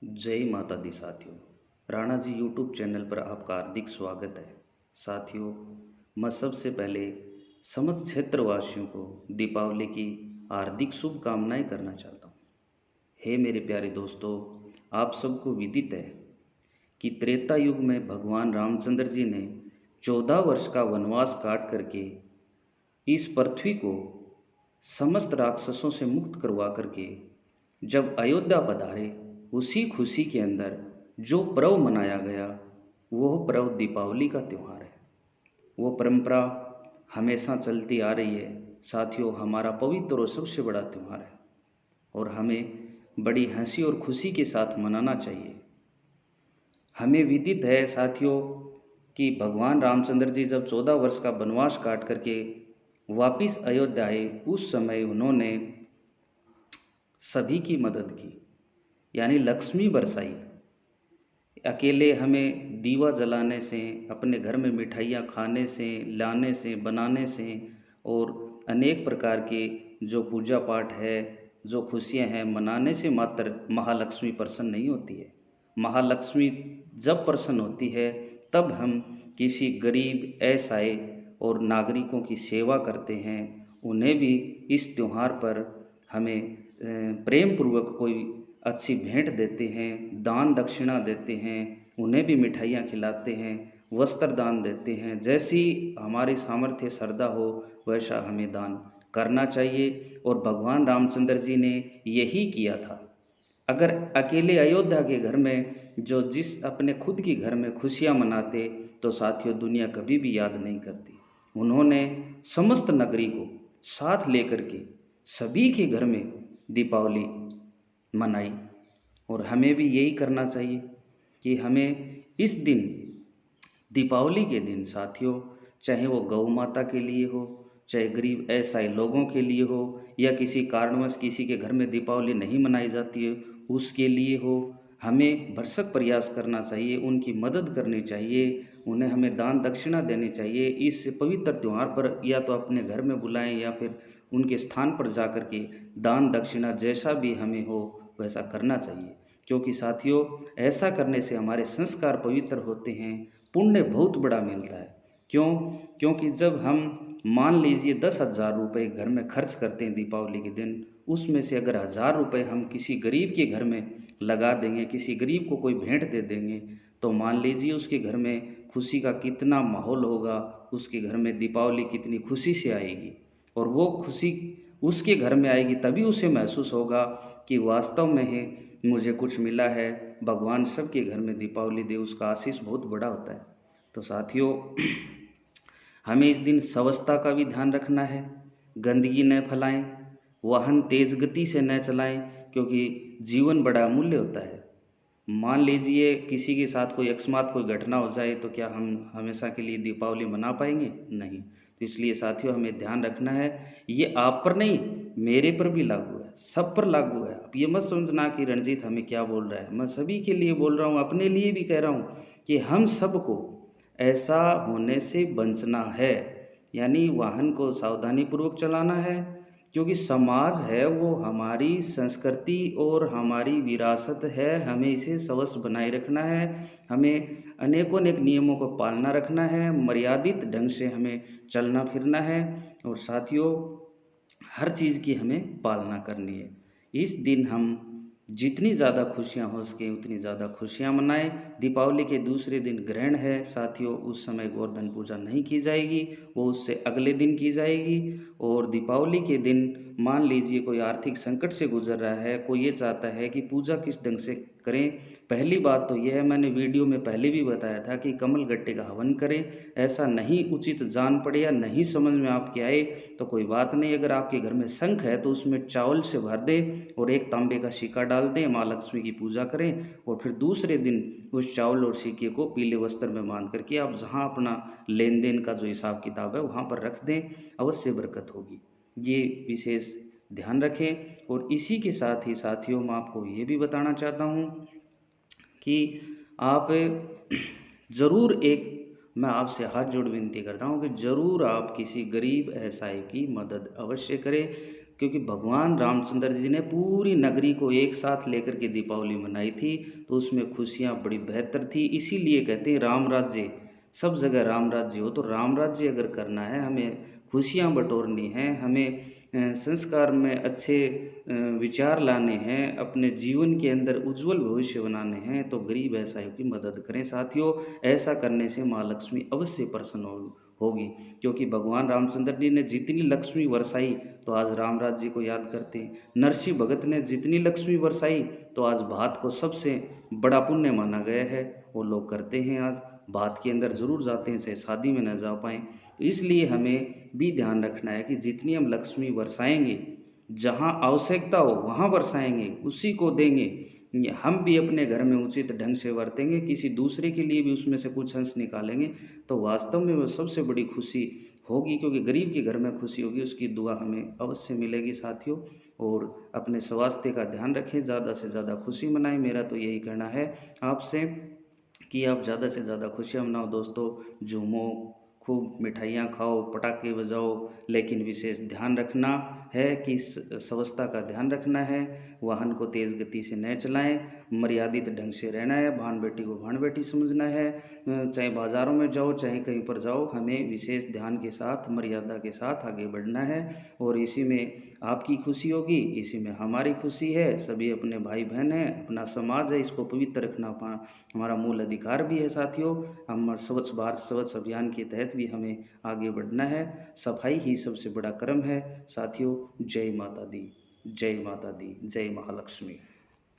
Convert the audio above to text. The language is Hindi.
जय माता दी साथियों। राणा जी यूट्यूब चैनल पर आपका हार्दिक स्वागत है। साथियों, मैं सबसे पहले समस्त क्षेत्रवासियों को दीपावली की हार्दिक शुभकामनाएं करना चाहता हूँ। हे मेरे प्यारे दोस्तों, आप सबको विदित है कि त्रेता युग में भगवान रामचंद्र जी ने 14 वर्ष का वनवास काट करके इस पृथ्वी को समस्त राक्षसों से मुक्त करवा करके जब अयोध्या पधारे, उसी खुशी के अंदर जो पर्व मनाया गया वह पर्व दीपावली का त्यौहार है। वो परंपरा हमेशा चलती आ रही है। साथियों, हमारा पवित्र और सबसे बड़ा त्यौहार है और हमें बड़ी हंसी और खुशी के साथ मनाना चाहिए। हमें विदित है साथियों कि भगवान रामचंद्र जी जब 14 वर्ष का वनवास काट करके वापिस अयोध्या आए, उस समय उन्होंने सभी की मदद की, यानी लक्ष्मी बरसाई। अकेले हमें दीवा जलाने से, अपने घर में मिठाइयाँ खाने से, लाने से, बनाने से और अनेक प्रकार के जो पूजा पाठ है, जो खुशियाँ हैं मनाने से मात्र महालक्ष्मी प्रसन्न नहीं होती है। महालक्ष्मी जब प्रसन्न होती है तब हम किसी गरीब, असहाय और नागरिकों की सेवा करते हैं। उन्हें भी इस त्यौहार पर हमें प्रेम पूर्वक कोई अच्छी भेंट देते हैं, दान दक्षिणा देते हैं, उन्हें भी मिठाइयाँ खिलाते हैं, वस्त्र दान देते हैं। जैसी हमारी सामर्थ्य श्रद्धा हो वैसा हमें दान करना चाहिए और भगवान रामचंद्र जी ने यही किया था। अगर अकेले अयोध्या के घर में जो जिस अपने खुद के घर में खुशियाँ मनाते तो साथियों दुनिया कभी भी याद नहीं करती। उन्होंने समस्त नगरी को साथ लेकर के सभी के घर में दीपावली मनाई और हमें भी यही करना चाहिए कि हमें इस दिन, दीपावली के दिन साथियों, चाहे वो गौ माता के लिए हो, चाहे गरीब असहाय लोगों के लिए हो, या किसी कारणवश किसी के घर में दीपावली नहीं मनाई जाती है उसके लिए हो, हमें भरसक प्रयास करना चाहिए, उनकी मदद करनी चाहिए, उन्हें हमें दान दक्षिणा देनी चाहिए। इस पवित्र त्यौहार पर या तो अपने घर में बुलाएं या फिर उनके स्थान पर जा कर के दान दक्षिणा जैसा भी हमें हो वैसा करना चाहिए, क्योंकि साथियों ऐसा करने से हमारे संस्कार पवित्र होते हैं, पुण्य बहुत बड़ा मिलता है। क्यों? क्योंकि जब हम मान लीजिए 10,000 रुपये घर में खर्च करते हैं दीपावली के दिन, उसमें से अगर 1,000 रुपये हम किसी गरीब के घर में लगा देंगे, किसी गरीब को कोई भेंट दे देंगे, तो मान लीजिए उसके घर में खुशी का कितना माहौल होगा, उसके घर में दीपावली कितनी खुशी से आएगी। और वो खुशी उसके घर में आएगी तभी उसे महसूस होगा कि वास्तव में है मुझे कुछ मिला है, भगवान सबके घर में दीपावली दे, उसका आशीष बहुत बड़ा होता है। तो साथियों हमें इस दिन स्वच्छता का भी ध्यान रखना है, गंदगी न फैलाएं, वाहन तेज गति से न चलाएं, क्योंकि जीवन बड़ा अमूल्य होता है। मान लीजिए किसी के साथ कोई अकस्मात कोई घटना हो जाए तो क्या हम हमेशा के लिए दीपावली मना पाएंगे? नहीं। तो इसलिए साथियों हमें ध्यान रखना है। ये आप पर नहीं, मेरे पर भी लागू है, सब पर लागू है। आप ये मत समझना कि रणजीत हमें क्या बोल रहा है, मैं सभी के लिए बोल रहा हूँ, अपने लिए भी कह रहा हूँ कि हम सबको ऐसा होने से बचना है, यानी वाहन को सावधानीपूर्वक चलाना है, क्योंकि समाज है वो हमारी संस्कृति और हमारी विरासत है, हमें इसे स्वच्छ बनाए रखना है, हमें अनेकों अनेक नियमों को पालना रखना है, मर्यादित ढंग से हमें चलना फिरना है और साथियों हर चीज़ की हमें पालना करनी है। इस दिन हम जितनी ज़्यादा खुशियाँ हो सके उतनी ज़्यादा खुशियाँ मनाएं। दीपावली के दूसरे दिन ग्रहण है साथियों, उस समय गोवर्धन पूजा नहीं की जाएगी, वो उससे अगले दिन की जाएगी। और दीपावली के दिन मान लीजिए कोई आर्थिक संकट से गुजर रहा है, कोई ये चाहता है कि पूजा किस ढंग से करें, पहली बात तो यह है, मैंने वीडियो में पहले भी बताया था कि कमल गट्टे का हवन करें। ऐसा नहीं उचित जान पड़े या नहीं समझ में आपके आए तो कोई बात नहीं, अगर आपके घर में शंख है तो उसमें चावल से भर दें और एक तांबे का सिक्का डाल दें, माँ लक्ष्मी की पूजा करें और फिर दूसरे दिन उस चावल और सिक्के को पीले वस्त्र में बांध करके आप जहाँ अपना लेन देन का जो हिसाब किताब है वहाँ पर रख दें, अवश्य बरकत होगी। ये विशेष ध्यान रखें। और इसी के साथ ही साथियों मैं आपको ये भी बताना चाहता हूँ कि आप ज़रूर एक, मैं आपसे हाथ जोड़ विनती करता हूँ कि ज़रूर आप किसी गरीब असहाय की मदद अवश्य करें, क्योंकि भगवान रामचंद्र जी ने पूरी नगरी को एक साथ लेकर के दीपावली मनाई थी, तो उसमें खुशियाँ बड़ी बेहतर थी। इसीलिए कहते हैं राम राज्य, सब जगह राम राज्य हो। तो राम राज्य अगर करना है, हमें खुशियाँ बटोरनी हैं, हमें संस्कार में अच्छे विचार लाने हैं, अपने जीवन के अंदर उज्जवल भविष्य बनाने हैं, तो गरीब असहायों की मदद करें साथियों। ऐसा करने से माँ लक्ष्मी अवश्य प्रसन्न होगी, क्योंकि भगवान रामचंद्र जी ने जितनी लक्ष्मी बरसाई तो आज राम राज्य को याद करते हैं। नरसिंह भगत ने जितनी लक्ष्मी बरसाई तो आज भात को सबसे बड़ा पुण्य माना गया है, वो लोग करते हैं। आज भात के अंदर ज़रूर जाते हैं, चाहे शादी में न जा पाएँ। तो इसलिए हमें भी ध्यान रखना है कि जितनी हम लक्ष्मी बरसाएंगे, जहाँ आवश्यकता हो वहाँ बरसाएंगे, उसी को देंगे। हम भी अपने घर में उचित ढंग से बरतेंगे, किसी दूसरे के लिए भी उसमें से कुछ अंश निकालेंगे, तो वास्तव में वो सबसे बड़ी खुशी होगी, क्योंकि गरीब के घर में खुशी होगी, उसकी दुआ हमें अवश्य मिलेगी साथियों। और अपने स्वास्थ्य का ध्यान रखें, ज़्यादा से ज़्यादा खुशी मनाएं। मेरा तो यही कहना है आपसे कि आप ज़्यादा से ज़्यादा खुशियाँ मनाओ दोस्तों, झूमो, खूब मिठाइयाँ खाओ, पटाखे बजाओ, लेकिन विशेष ध्यान रखना है कि स्वच्छता का ध्यान रखना है, वाहन को तेज़ गति से न चलाएं, मर्यादित ढंग से रहना है, भान बेटी को भान बेटी समझना है। चाहे बाज़ारों में जाओ, चाहे कहीं पर जाओ, हमें विशेष ध्यान के साथ, मर्यादा के साथ आगे बढ़ना है। और इसी में आपकी खुशी होगी, इसी में हमारी खुशी है। सभी अपने भाई बहन हैं, अपना समाज है, इसको पवित्र रखना हमारा मूल अधिकार भी है साथियों। हम स्वच्छ भारत स्वच्छ अभियान के तहत भी हमें आगे बढ़ना है। सफाई ही सबसे बड़ा कर्म है साथियों। जय माता दी, जय माता दी, जय महालक्ष्मी।